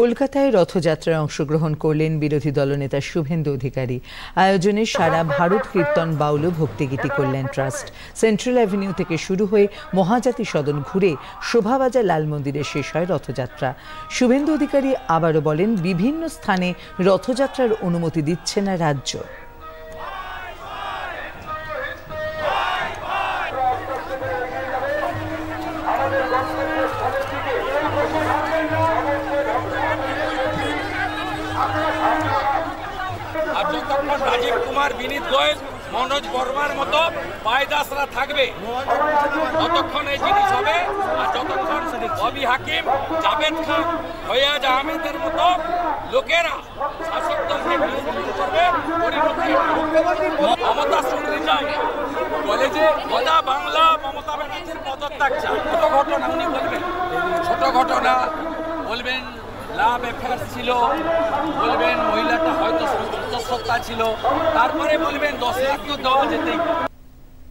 কলকাতায় রথযাত্রায় অংশগ্রহণ করলেন বিরোধী দলনেতা শুভেন্দু অধিকারী। আয়োজনে সারা ভারত কীর্তন বাউল ভক্তিগীতি কল্যাণ ট্রাস্ট। সেন্ট্রাল অ্যাভিনিউ থেকে শুরু হয়ে মহাজাতি সদন ঘুরে শোভাবাজার লাল মন্দিরে শেষ হয় রথযাত্রা। শুভেন্দু অধিকারী আবারও বলেন, বিভিন্ন স্থানে রথযাত্রার অনুমতি দিচ্ছে না রাজ্য। আর যতক্ষণ রাজীব কুমার, বিনীত গোয়েল, মনোজ বর্মার মতো পায়দাসরা থাকবে ততক্ষণ এই জিনিস হবে। আর যতক্ষণ ববি হাকিম, জাভেদ খান, ফয়াজ আহমেদের মতো লোকেরা শাসক দলকে বিরোধিতা করবে, মমতা শুনতে চায় বলে যে গোটা বাংলা মমতা ব্যানার্জির পদত্যাগ চায়। ছোট ঘটনা উনি বলবেন, ছোট ঘটনা বলবেন, লাভ অ্যাফেয়ার্স ছিল, বলবেন মহিলাটা হয়তো অন্তঃসত্ত্বা ছিল, তারপরে বলবেন 10 লাখ তো দেওয়া যেতেই।